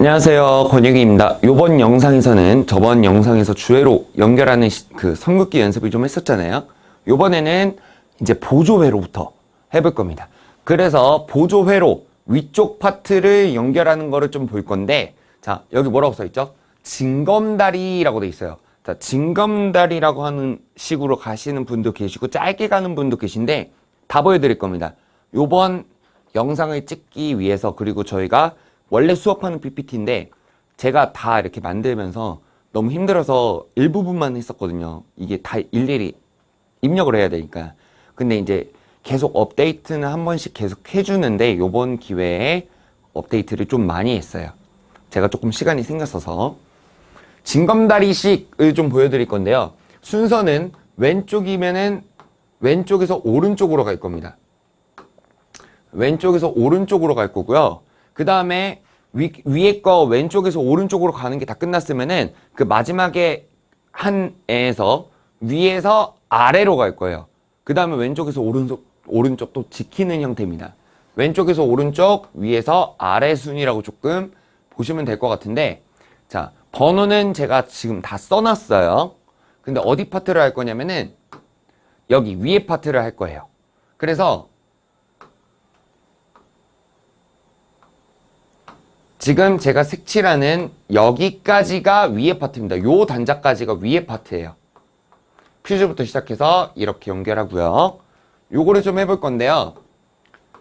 안녕하세요, 권혁입니다. 이번 영상에서는 저번 영상에서 주회로 연결하는 그 삼국기 연습을 좀 했었잖아요. 이번에는 이제 보조회로부터 해볼 겁니다. 그래서 보조회로 위쪽 파트를 연결하는 거를 좀 볼 건데, 자, 여기 뭐라고 써있죠? 징검다리라고 돼 있어요. 자, 징검다리라고 하는 식으로 가시는 분도 계시고 짧게 가는 분도 계신데 다 보여드릴 겁니다. 이번 영상을 찍기 위해서, 그리고 저희가 원래 수업하는 PPT인데 제가 다 이렇게 만들면서 너무 힘들어서 일부분만 했었거든요. 이게 다 일일이 입력을 해야 되니까. 근데 이제 계속 업데이트는 한 번씩 계속 해주는데 요번 기회에 업데이트를 좀 많이 했어요. 제가 조금 시간이 생겼어서. 징검다리식을 좀 보여드릴 건데요. 순서는 왼쪽이면은 왼쪽에서 오른쪽으로 갈 겁니다. 왼쪽에서 오른쪽으로 갈 거고요. 그 다음에 위에 거 왼쪽에서 오른쪽으로 가는 게 다 끝났으면은 그 마지막에 한 애에서 위에서 아래로 갈 거예요. 그 다음에 왼쪽에서 오른쪽 또 지키는 형태입니다. 왼쪽에서 오른쪽, 위에서 아래 순이라고 조금 보시면 될 것 같은데, 자, 번호는 제가 지금 다 써놨어요. 근데 어디 파트를 할 거냐면은 여기 위에 파트를 할 거예요. 그래서 지금 제가 색칠하는 여기까지가 위에 파트입니다. 요 단자까지가 위에 파트예요. 퓨즈부터 시작해서 이렇게 연결하고요. 요거를 좀 해볼 건데요.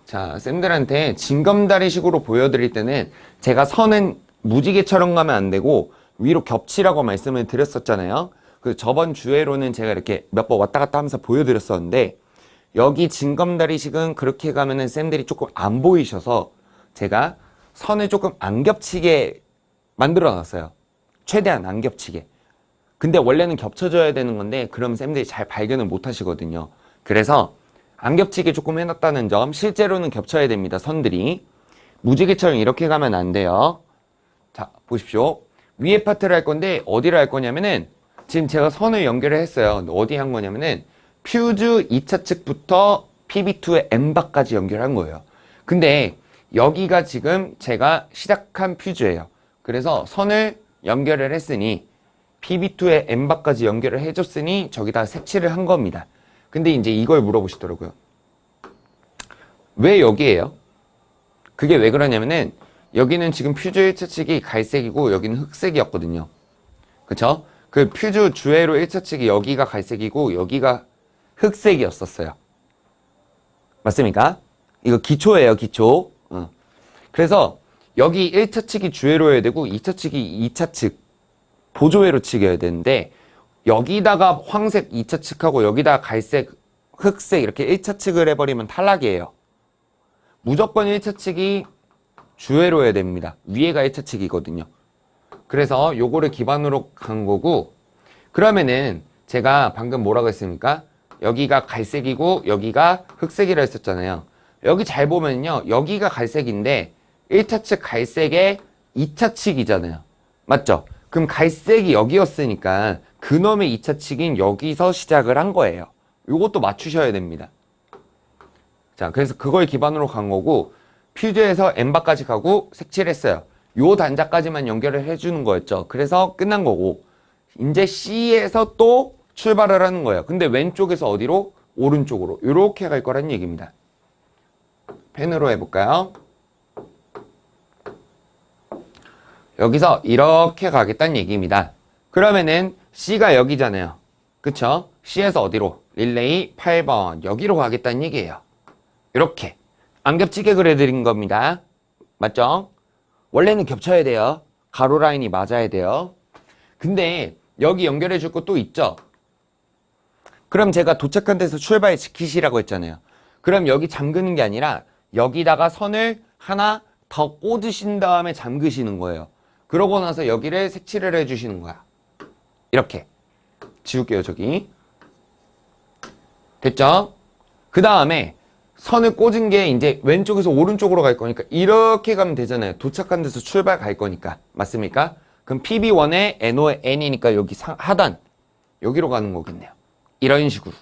자, 쌤들한테 징검다리 식으로 보여드릴 때는 제가 선은 무지개처럼 가면 안 되고 위로 겹치라고 말씀을 드렸었잖아요. 그 저번 주에로는 제가 이렇게 몇 번 왔다 갔다 하면서 보여드렸었는데, 여기 징검다리 식은 그렇게 가면은 쌤들이 조금 안 보이셔서 제가 선을 조금 안 겹치게 만들어 놨어요. 최대한 안 겹치게. 근데 원래는 겹쳐져야 되는 건데 그럼 쌤들이 잘 발견을 못 하시거든요. 그래서 안 겹치게 조금 해놨다는 점. 실제로는 겹쳐야 됩니다, 선들이. 무지개처럼 이렇게 가면 안 돼요. 자, 보십시오. 위에 파트를 할 건데 어디를 할 거냐면은 지금 제가 선을 연결을 했어요. 어디 한 거냐면은 퓨즈 2차 측부터 PB2의 M바까지 연결한 거예요. 근데 여기가 지금 제가 시작한 퓨즈예요. 그래서 선을 연결을 했으니 PB2의 M바까지 연결을 해줬으니 저기다 색칠을 한 겁니다. 근데 이제 이걸 물어보시더라고요. 왜 여기예요? 그게 왜 그러냐면은 여기는 지금 퓨즈 1차 측이 갈색이고 여기는 흑색이었거든요. 그쵸? 그 퓨즈 주회로 1차 측이 여기가 갈색이고 여기가 흑색이었었어요. 맞습니까? 이거 기초예요, 기초. 그래서 여기 1차 측이 주회로여야 되고 2차 측이 2차 측 보조회로 측이어야 되는데, 여기다가 황색 2차 측하고 여기다가 갈색, 흑색 이렇게 1차 측을 해버리면 탈락이에요. 무조건 1차 측이 주회로여야 됩니다. 위에가 1차 측이거든요. 그래서 요거를 기반으로 간 거고, 그러면은 제가 방금 뭐라고 했습니까? 여기가 갈색이고 여기가 흑색이라 했었잖아요. 여기 잘 보면요, 여기가 갈색인데 1차 측 갈색에 2차 측이잖아요. 맞죠? 그럼 갈색이 여기였으니까 그놈의 2차 측인 여기서 시작을 한 거예요. 이것도 맞추셔야 됩니다. 자, 그래서 그걸 기반으로 간 거고, 퓨즈에서 M바까지 가고 색칠했어요. 요 단자까지만 연결을 해주는 거였죠. 그래서 끝난 거고, 이제 C에서 또 출발을 하는 거예요. 근데 왼쪽에서 어디로? 오른쪽으로. 이렇게 갈 거란 얘기입니다. 펜으로 해볼까요? 여기서 이렇게 가겠다는 얘기입니다. 그러면은 C가 여기잖아요. 그쵸? C에서 어디로? 릴레이 8번 여기로 가겠다는 얘기예요. 이렇게 안 겹치게 그려드린 겁니다. 맞죠? 원래는 겹쳐야 돼요. 가로 라인이 맞아야 돼요. 근데 여기 연결해 줄 거 또 있죠? 그럼 제가 도착한 데서 출발 지키시라고 했잖아요. 그럼 여기 잠그는 게 아니라 여기다가 선을 하나 더 꽂으신 다음에 잠그시는 거예요. 그러고 나서 여기를 색칠을 해주시는 거야. 이렇게 지울게요. 저기 됐죠? 그 다음에 선을 꽂은 게 이제 왼쪽에서 오른쪽으로 갈 거니까 이렇게 가면 되잖아요. 도착한 데서 출발 갈 거니까. 맞습니까? 그럼 PB1에 NO의 N이니까 여기 하단 여기로 가는 거겠네요. 이런 식으로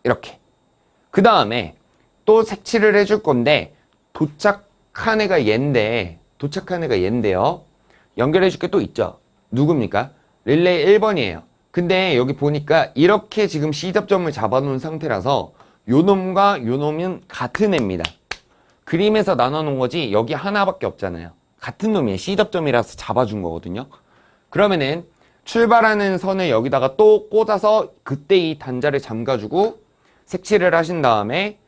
이렇게. 그 다음에 또 색칠을 해줄 건데 도착한 애가 얘인데 도착한 애가 얘인데요. 연결해 줄 게 또 있죠. 누굽니까? 릴레이 1번이에요. 근데 여기 보니까 이렇게 지금 C접점을 잡아놓은 상태라서 요 놈과 요 놈은 같은 애입니다. 그림에서 나눠놓은 거지 여기 하나밖에 없잖아요. 같은 놈이에요. C접점이라서 잡아준 거거든요. 그러면은 출발하는 선을 여기다가 또 꽂아서 그때 이 단자를 잠가주고 색칠을 하신 다음에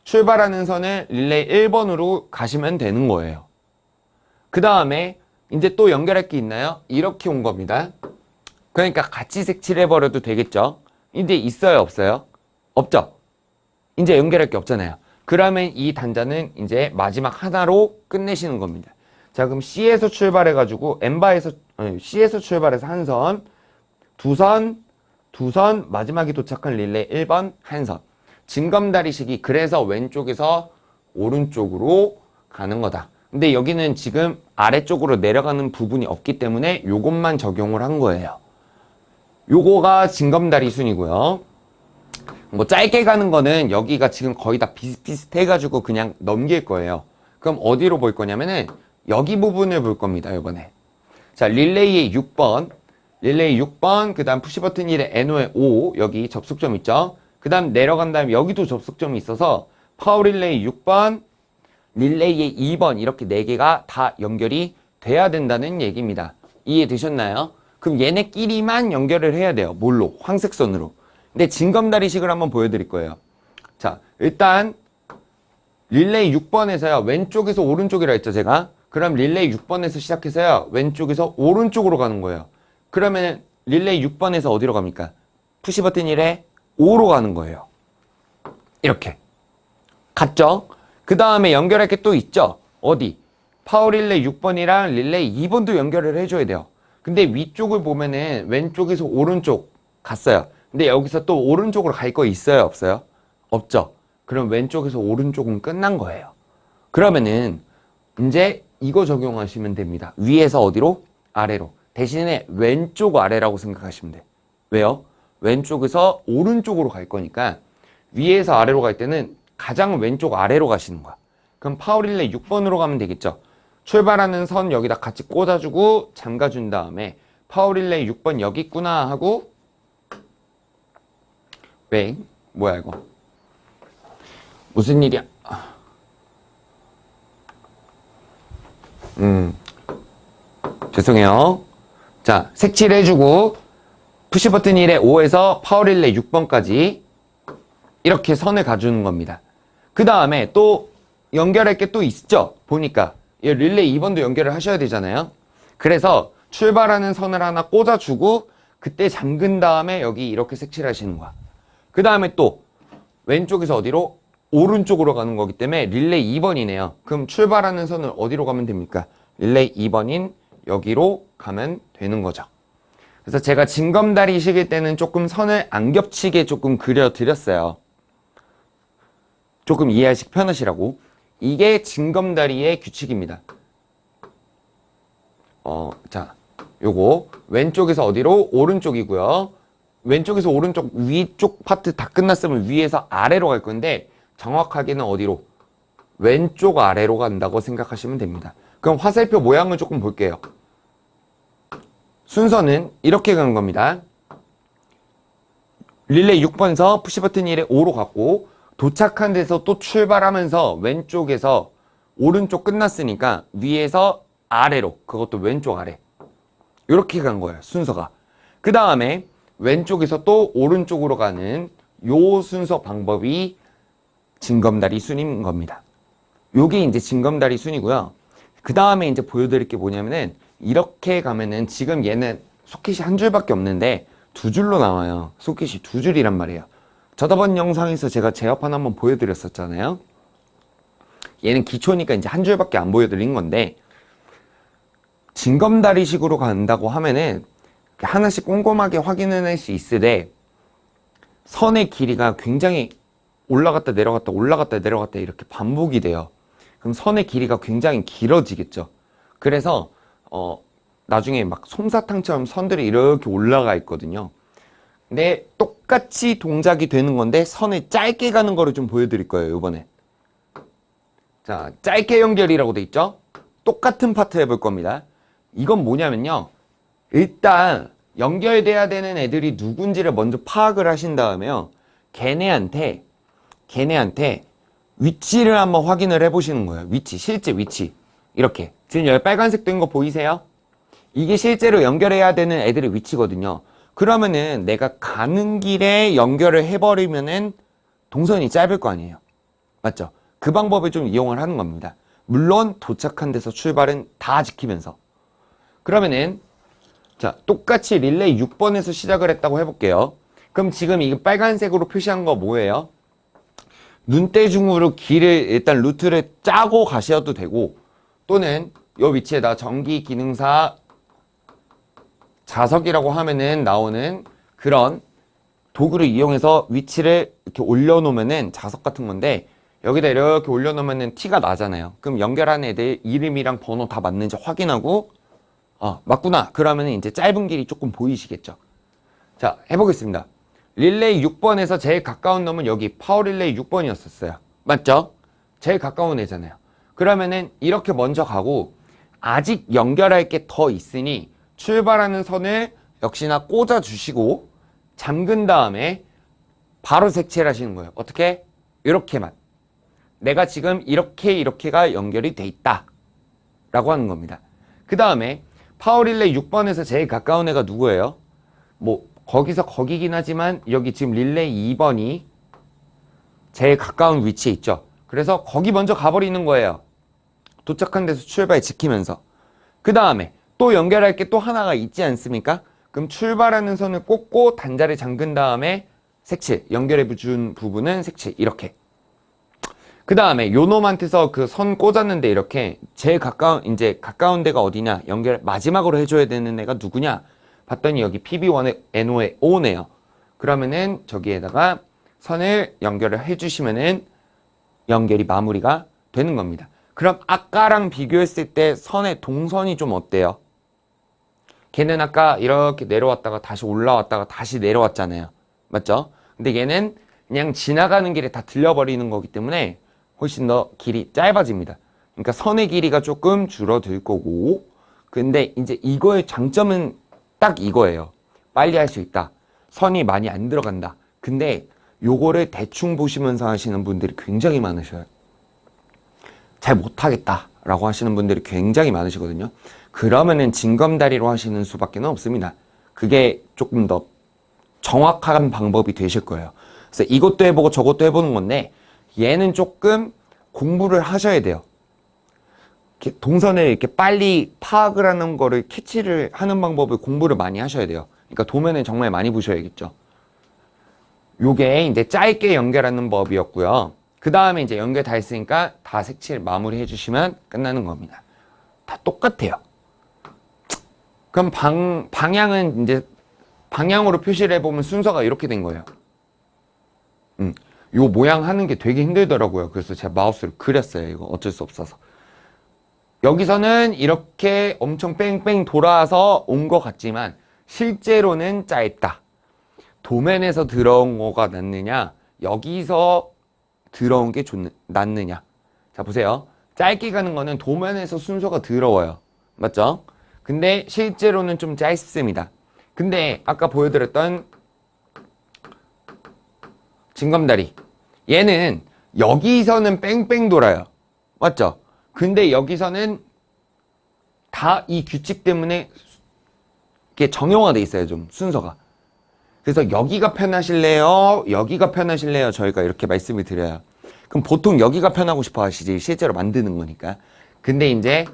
출발하는 선을 릴레이 1번으로 가시면 되는 거예요. 그 다음에 이제 또 연결할 게 있나요? 이렇게 온 겁니다. 그러니까 같이 색칠해버려도 되겠죠? 이제 있어요, 없어요? 없죠? 이제 연결할 게 없잖아요. 그러면 이 단자는 이제 마지막 하나로 끝내시는 겁니다. 자, 그럼 C에서 출발해가지고 C에서 출발해서 한 선, 두 선, 마지막에 도착한 릴레이 1번 한 선. 징검다리식이 그래서 왼쪽에서 오른쪽으로 가는 거다. 근데 여기는 지금 아래쪽으로 내려가는 부분이 없기 때문에 요것만 적용을 한 거예요. 요거가 징검다리 순이고요. 뭐 짧게 가는 거는 여기가 지금 거의 다 비슷비슷해가지고 그냥 넘길 거예요. 그럼 어디로 볼 거냐면은 여기 부분을 볼 겁니다, 이번에. 자, 릴레이의 6번. 릴레이 6번, 그 다음 푸시버튼 1의 NO의 5, 여기 접속점 있죠? 그 다음 내려간 다음에 여기도 접속점이 있어서 파워 릴레이 6번, 릴레이의 2번 이렇게 4개가 다 연결이 돼야 된다는 얘기입니다. 이해되셨나요? 그럼 얘네끼리만 연결을 해야 돼요. 뭘로? 황색선으로. 근데 징검다리식을 한번 보여드릴 거예요. 자, 일단 릴레이 6번에서요. 왼쪽에서 오른쪽이라 했죠, 제가. 그럼 릴레이 6번에서 시작해서요. 왼쪽에서 오른쪽으로 가는 거예요. 그러면 릴레이 6번에서 어디로 갑니까? 푸시버튼 1에 5로 가는 거예요. 이렇게. 갔죠? 그 다음에 연결할 게 또 있죠? 어디? 파워 릴레이 6번이랑 릴레이 2번도 연결을 해줘야 돼요. 근데 위쪽을 보면은 왼쪽에서 오른쪽 갔어요. 근데 여기서 또 오른쪽으로 갈 거 있어요? 없어요? 없죠? 그럼 왼쪽에서 오른쪽은 끝난 거예요. 그러면은 이제 이거 적용하시면 됩니다. 위에서 어디로? 아래로. 대신에 왼쪽 아래라고 생각하시면 돼. 왜요? 왼쪽에서 오른쪽으로 갈 거니까 위에서 아래로 갈 때는 가장 왼쪽 아래로 가시는 거야. 그럼 파워릴레이 6번으로 가면 되겠죠. 출발하는 선 여기다 같이 꽂아주고 잠가준 다음에 파워릴레이 6번 여기 있구나 하고 왜? 뭐야 이거? 무슨 일이야? 죄송해요. 자, 색칠해주고 푸시버튼 1의 5에서 파워릴레이 6번까지 이렇게 선을 가주는 겁니다. 그 다음에 또 연결할 게 또 있죠? 보니까 이 릴레이 2번도 연결을 하셔야 되잖아요. 그래서 출발하는 선을 하나 꽂아주고 그때 잠근 다음에 여기 이렇게 색칠하시는 거야. 그 다음에 또 왼쪽에서 어디로? 오른쪽으로 가는 거기 때문에 릴레이 2번이네요. 그럼 출발하는 선을 어디로 가면 됩니까? 릴레이 2번인 여기로 가면 되는 거죠. 그래서 제가 징검다리 식일 때는 조금 선을 안 겹치게 조금 그려드렸어요. 조금 이해하시기 편하시라고. 이게 징검다리의 규칙입니다. 자, 요거 왼쪽에서 어디로? 오른쪽이고요. 왼쪽에서 오른쪽 위쪽 파트 다 끝났으면 위에서 아래로 갈 건데 정확하게는 어디로? 왼쪽 아래로 간다고 생각하시면 됩니다. 그럼 화살표 모양을 조금 볼게요. 순서는 이렇게 가는 겁니다. 릴레이 6번에서 푸시버튼 1에 5로 갔고 도착한 데서 또 출발하면서 왼쪽에서 오른쪽 끝났으니까 위에서 아래로, 그것도 왼쪽 아래 이렇게 간 거예요. 순서가. 그 다음에 왼쪽에서 또 오른쪽으로 가는 요 순서 방법이 징검다리 순인 겁니다. 요게 이제 징검다리 순이고요. 그 다음에 이제 보여드릴 게 뭐냐면은 이렇게 가면은 지금 얘는 소켓이 한 줄밖에 없는데 두 줄로 나와요. 소켓이 두 줄이란 말이에요. 저번 영상에서 제가 제어판 한번 보여드렸었잖아요. 얘는 기초니까 이제 한 줄밖에 안 보여드린 건데 징검다리식으로 간다고 하면은 하나씩 꼼꼼하게 확인을 할 수 있으되 선의 길이가 굉장히 올라갔다 내려갔다 올라갔다 내려갔다 이렇게 반복이 돼요. 그럼 선의 길이가 굉장히 길어지겠죠. 그래서 나중에 막 솜사탕처럼 선들이 이렇게 올라가 있거든요. 근데 똑같이 동작이 되는 건데 선을 짧게 가는 거를 좀 보여드릴 거예요, 이번에. 자, 짧게 연결이라고 돼 있죠? 똑같은 파트 해볼 겁니다. 이건 뭐냐면요. 일단 연결돼야 되는 애들이 누군지를 먼저 파악을 하신 다음에요. 걔네한테 위치를 한번 확인을 해보시는 거예요. 위치, 실제 위치. 이렇게. 지금 여기 빨간색 된 거 보이세요? 이게 실제로 연결해야 되는 애들의 위치거든요. 그러면은 내가 가는 길에 연결을 해버리면은 동선이 짧을 거 아니에요. 맞죠? 그 방법을 좀 이용을 하는 겁니다. 물론 도착한 데서 출발은 다 지키면서. 그러면은 자, 똑같이 릴레이 6번에서 시작을 했다고 해볼게요. 그럼 지금 이 빨간색으로 표시한 거 뭐예요? 눈대중으로 길을 일단 루트를 짜고 가셔도 되고, 또는 이 위치에다 전기 기능사 자석이라고 하면은 나오는 그런 도구를 이용해서 위치를 이렇게 올려놓으면은 자석 같은 건데, 여기다 이렇게 올려놓으면은 티가 나잖아요. 그럼 연결한 애들 이름이랑 번호 다 맞는지 확인하고, 맞구나. 그러면은 이제 짧은 길이 조금 보이시겠죠. 자, 해보겠습니다. 릴레이 6번에서 제일 가까운 놈은 여기 파워 릴레이 6번이었었어요. 맞죠? 제일 가까운 애잖아요. 그러면은 이렇게 먼저 가고, 아직 연결할 게 더 있으니 출발하는 선을 역시나 꽂아 주시고 잠근 다음에 바로 색칠을 하시는 거예요. 어떻게? 이렇게만. 내가 지금 이렇게가 연결이 돼 있다 라고 하는 겁니다. 그 다음에 파워릴레이 6번에서 제일 가까운 애가 누구예요? 뭐 거기서 거기긴 하지만 여기 지금 릴레이 2번이 제일 가까운 위치에 있죠. 그래서 거기 먼저 가버리는 거예요. 도착한 데서 출발 지키면서. 그 다음에 또 연결할 게 또 하나가 있지 않습니까? 그럼 출발하는 선을 꽂고 단자를 잠근 다음에 색칠, 연결해 준 부분은 색칠, 이렇게. 그 다음에 요 놈한테서 그 선 꽂았는데 이렇게 제일 가까운 데가 어디냐, 연결 마지막으로 해줘야 되는 애가 누구냐 봤더니 여기 PB1의 NO의 O네요. 그러면은 저기에다가 선을 연결을 해주시면은 연결이 마무리가 되는 겁니다. 그럼 아까랑 비교했을 때 선의 동선이 좀 어때요? 걔는 아까 이렇게 내려왔다가 다시 올라왔다가 다시 내려왔잖아요. 맞죠? 근데 얘는 그냥 지나가는 길에 다 들려버리는 거기 때문에 훨씬 더 길이 짧아집니다. 그러니까 선의 길이가 조금 줄어들 거고, 근데 이제 이거의 장점은 딱 이거예요. 빨리 할 수 있다. 선이 많이 안 들어간다. 근데 요거를 대충 보시면서 하시는 분들이 굉장히 많으셔요. 잘 못하겠다 라고 하시는 분들이 굉장히 많으시거든요. 그러면은 징검다리로 하시는 수밖에 없습니다. 그게 조금 더 정확한 방법이 되실 거예요. 그래서 이것도 해보고 저것도 해보는 건데, 얘는 조금 공부를 하셔야 돼요. 이렇게 동선을 이렇게 빨리 파악을 하는 거를 캐치를 하는 방법을 공부를 많이 하셔야 돼요. 그러니까 도면을 정말 많이 보셔야겠죠. 요게 이제 짧게 연결하는 법이었고요. 그 다음에 이제 연결 다 했으니까 다 색칠 마무리 해주시면 끝나는 겁니다. 다 똑같아요. 그럼 방향은 이제 방향으로 표시를 해보면 순서가 이렇게 된 거예요. 요 모양 하는 게 되게 힘들더라고요. 그래서 제가 마우스를 그렸어요. 이거 어쩔 수 없어서. 여기서는 이렇게 엄청 뺑뺑 돌아서 온 것 같지만 실제로는 짧다. 도면에서 들어온 거가 낫느냐, 여기서 들어온 게 낫느냐. 자, 보세요. 짧게 가는 거는 도면에서 순서가 더러워요. 맞죠? 근데 실제로는 좀 짧습니다. 근데 아까 보여드렸던 징검다리, 얘는 여기서는 뺑뺑 돌아요. 맞죠? 근데 여기서는 다 이 규칙 때문에 이게 정형화돼 있어요. 좀 순서가. 그래서 여기가 편하실래요? 여기가 편하실래요? 저희가 이렇게 말씀을 드려요. 그럼 보통 여기가 편하고 싶어 하시지, 실제로 만드는 거니까. 근데 이제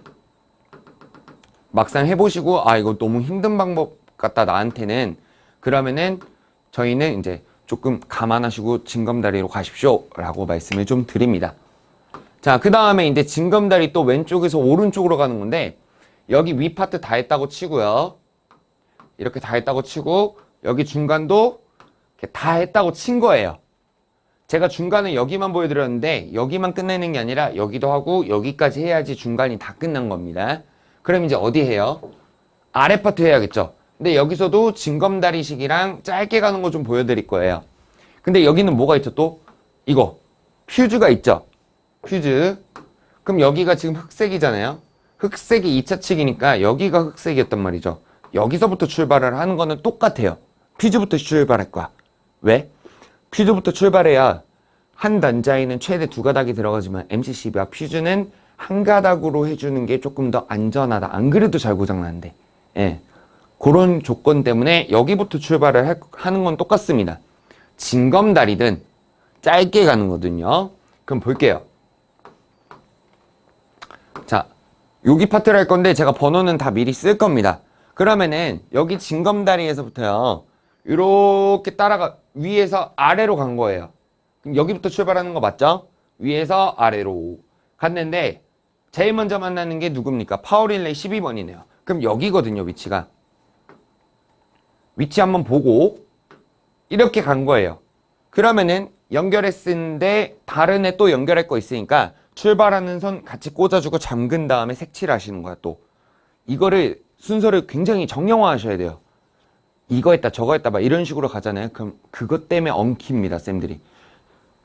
막상 해보시고 이거 너무 힘든 방법 같다 나한테는, 그러면은 저희는 이제 조금 감안하시고 징검다리로 가십시오 라고 말씀을 좀 드립니다. 자, 그 다음에 이제 징검다리 또 왼쪽에서 오른쪽으로 가는 건데, 여기 위 파트 다 했다고 치고요. 이렇게 다 했다고 치고 여기 중간도 이렇게 다 했다고 친 거예요. 제가 중간에 여기만 보여드렸는데 여기만 끝내는 게 아니라 여기도 하고 여기까지 해야지 중간이 다 끝난 겁니다. 그럼 이제 어디 해요? 아래 파트 해야겠죠. 근데 여기서도 징검다리식이랑 짧게 가는 거 좀 보여드릴 거예요. 근데 여기는 뭐가 있죠 또? 이거 퓨즈가 있죠. 퓨즈. 그럼 여기가 지금 흑색이잖아요. 흑색이 2차 측이니까 여기가 흑색이었단 말이죠. 여기서부터 출발을 하는 거는 똑같아요. 퓨즈부터 출발할 거야. 왜? 퓨즈부터 출발해야 한 단자에는 최대 2가닥이 들어가지만 MCCB와 퓨즈는 한 가닥으로 해주는 게 조금 더 안전하다. 안 그래도 잘 고장나는데. 예. 그런 조건 때문에 여기부터 출발을 하는 건 똑같습니다. 징검다리든 짧게 가는 거거든요. 그럼 볼게요. 자, 여기 파트를 할 건데 제가 번호는 다 미리 쓸 겁니다. 그러면은 여기 징검다리에서부터요. 이렇게 따라가 위에서 아래로 간 거예요. 그럼 여기부터 출발하는 거 맞죠? 위에서 아래로 갔는데 제일 먼저 만나는 게 누굽니까? 파워릴레이 12번이네요. 그럼 여기거든요, 위치가. 위치 한번 보고 이렇게 간 거예요. 그러면은 연결했는데 다른 애 또 연결할 거 있으니까 출발하는 선 같이 꽂아주고 잠근 다음에 색칠을 하시는 거야, 또. 이거를 순서를 굉장히 정형화 하셔야 돼요. 이거 했다 저거 했다 막 이런 식으로 가잖아요. 그럼 그것 때문에 엉킵니다, 쌤들이.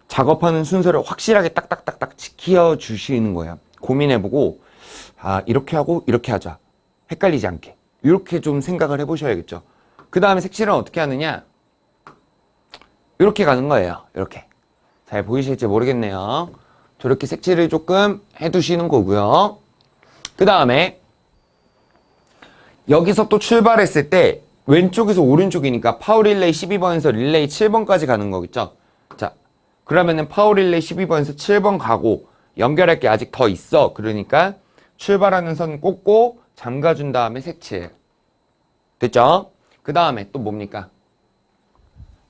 작업하는 순서를 확실하게 딱딱딱딱 지켜주시는 거예요. 고민해보고 아 이렇게 하고 이렇게 하자. 헷갈리지 않게. 이렇게 좀 생각을 해보셔야겠죠. 그 다음에 색칠은 어떻게 하느냐. 이렇게 가는 거예요. 이렇게. 잘 보이실지 모르겠네요. 저렇게 색칠을 조금 해두시는 거고요. 그 다음에 여기서 또 출발했을 때 왼쪽에서 오른쪽이니까 파워릴레이 12번에서 릴레이 7번까지 가는 거겠죠. 자, 그러면은 파워릴레이 12번에서 7번 가고 연결할 게 아직 더 있어. 그러니까 출발하는 선 꽂고 잠가준 다음에 색칠. 됐죠? 그 다음에 또 뭡니까?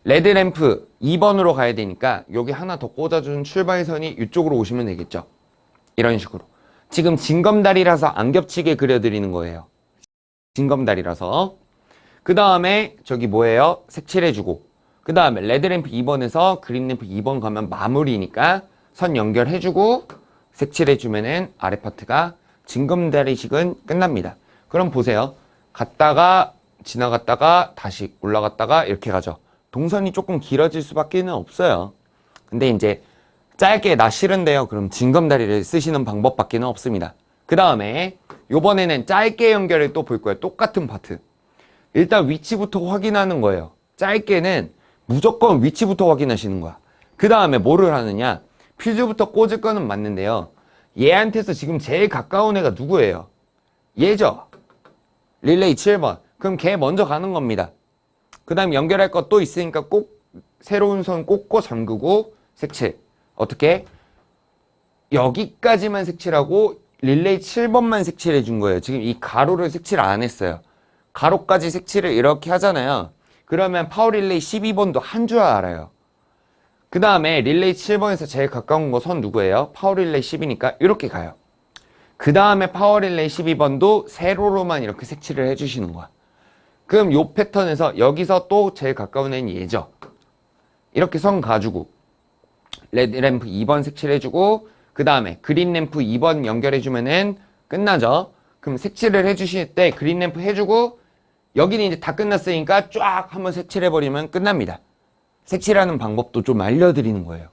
레드램프 2번으로 가야 되니까 여기 하나 더 꽂아준 출발선이 이쪽으로 오시면 되겠죠. 이런 식으로. 지금 징검다리라서 안 겹치게 그려드리는 거예요. 징검다리라서. 그 다음에 저기 뭐예요? 색칠해주고. 그 다음에 레드램프 2번에서 그린램프 2번 가면 마무리니까 선 연결해주고 색칠해주면은 아래 파트가 징검다리식은 끝납니다. 그럼 보세요. 갔다가 지나갔다가 다시 올라갔다가 이렇게 가죠. 동선이 조금 길어질 수밖에 없어요. 근데 이제 짧게 나 싫은데요. 그럼 징검다리를 쓰시는 방법밖에 없습니다. 그 다음에 요번에는 짧게 연결을 또 볼 거예요. 똑같은 파트. 일단 위치부터 확인하는 거예요. 짧게는 무조건 위치부터 확인하시는 거야. 그 다음에 뭐를 하느냐. 퓨즈부터 꽂을 거는 맞는데요. 얘한테서 지금 제일 가까운 애가 누구예요? 얘죠. 릴레이 7번. 그럼 걔 먼저 가는 겁니다. 그 다음 연결할 것 또 있으니까 꼭 새로운 선 꽂고 잠그고 색칠. 어떻게? 여기까지만 색칠하고 릴레이 7번만 색칠해 준 거예요. 지금 이 가로를 색칠 안 했어요. 가로까지 색칠을 이렇게 하잖아요. 그러면 파워 릴레이 12번도 한 줄 알아요. 그 다음에 릴레이 7번에서 제일 가까운 거 선 누구예요? 파워 릴레이 10이니까 이렇게 가요. 그 다음에 파워 릴레이 12번도 세로로만 이렇게 색칠을 해주시는 거야. 그럼 요 패턴에서 여기서 또 제일 가까운 애는 얘죠. 이렇게 선 가지고 레드램프 2번 색칠해주고 그 다음에 그린램프 2번 연결해주면은 끝나죠. 그럼 색칠을 해주실 때 그린램프 해주고 여기는 이제 다 끝났으니까 쫙 한번 색칠해버리면 끝납니다. 색칠하는 방법도 좀 알려드리는 거예요.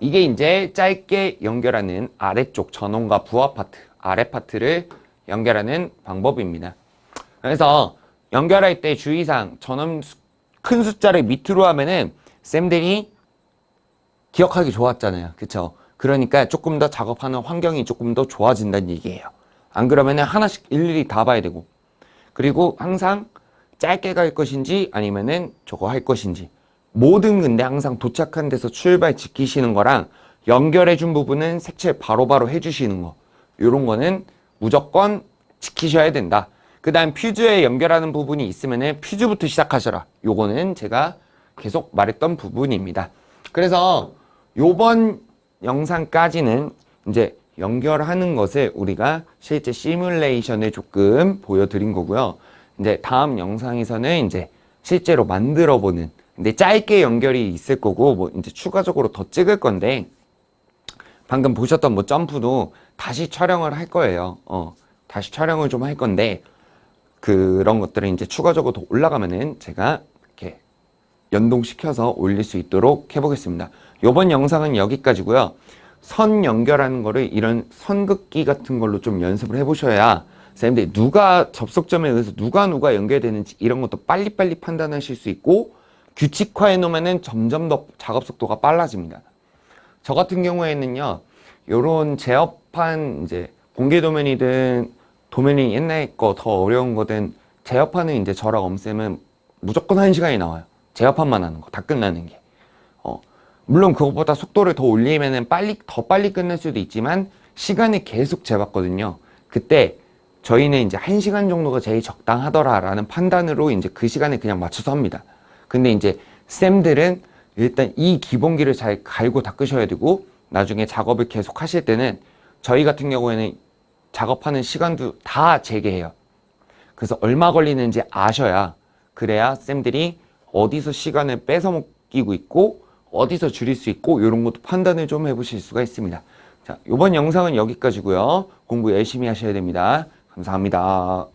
이게 이제 짧게 연결하는 아래쪽 전원과 부하 파트, 아래 파트를 연결하는 방법입니다. 그래서 연결할 때 주의사항, 전원 큰 숫자를 밑으로 하면은 쌤들이 기억하기 좋았잖아요. 그쵸? 그러니까 조금 더 작업하는 환경이 조금 더 좋아진다는 얘기예요. 안 그러면은 하나씩 일일이 다 봐야 되고. 그리고 항상 짧게 갈 것인지 아니면은 저거 할 것인지. 뭐든 근데 항상 도착한 데서 출발 지키시는 거랑 연결해준 부분은 색칠 바로바로 해주시는 거. 요런 거는 무조건 지키셔야 된다. 그 다음 퓨즈에 연결하는 부분이 있으면은 퓨즈부터 시작하셔라. 요거는 제가 계속 말했던 부분입니다. 그래서 요번 영상까지는 이제 연결하는 것을 우리가 실제 시뮬레이션을 조금 보여드린 거고요. 이제 다음 영상에서는 이제 실제로 만들어 보는, 근데 짧게 연결이 있을 거고 뭐 이제 추가적으로 더 찍을 건데 방금 보셨던 뭐 점프도 다시 촬영을 할 거예요. 다시 촬영을 좀 할 건데 그런 것들은 이제 추가적으로 더 올라가면은 제가 이렇게 연동시켜서 올릴 수 있도록 해보겠습니다. 이번 영상은 여기까지고요. 선 연결하는 거를 이런 선긋기 같은 걸로 좀 연습을 해보셔야 쌤들 누가 접속점에 의해서 누가 연결되는지 이런 것도 빨리빨리 판단하실 수 있고 규칙화해 놓으면은 점점 더 작업 속도가 빨라집니다. 저 같은 경우에는요, 요런 제어판 이제 공개 도면이든 도면이 옛날 거 더 어려운 거든 제어판은 이제 저랑 엄쌤은 무조건 1시간이 나와요. 제어판만 하는 거, 다 끝나는 게. 물론 그것보다 속도를 더 올리면은 더 빨리 끝낼 수도 있지만 시간을 계속 재봤거든요. 그때 저희는 이제 1시간 정도가 제일 적당하더라라는 판단으로 이제 그 시간에 그냥 맞춰서 합니다. 근데 이제 쌤들은 일단 이 기본기를 잘 갈고 닦으셔야 되고 나중에 작업을 계속 하실 때는 저희 같은 경우에는 작업하는 시간도 다 재개해요. 그래서 얼마 걸리는지 아셔야 그래야 쌤들이 어디서 시간을 뺏어 먹이고 있고 어디서 줄일 수 있고 이런 것도 판단을 좀 해보실 수가 있습니다. 자, 이번 영상은 여기까지고요. 공부 열심히 하셔야 됩니다. 감사합니다.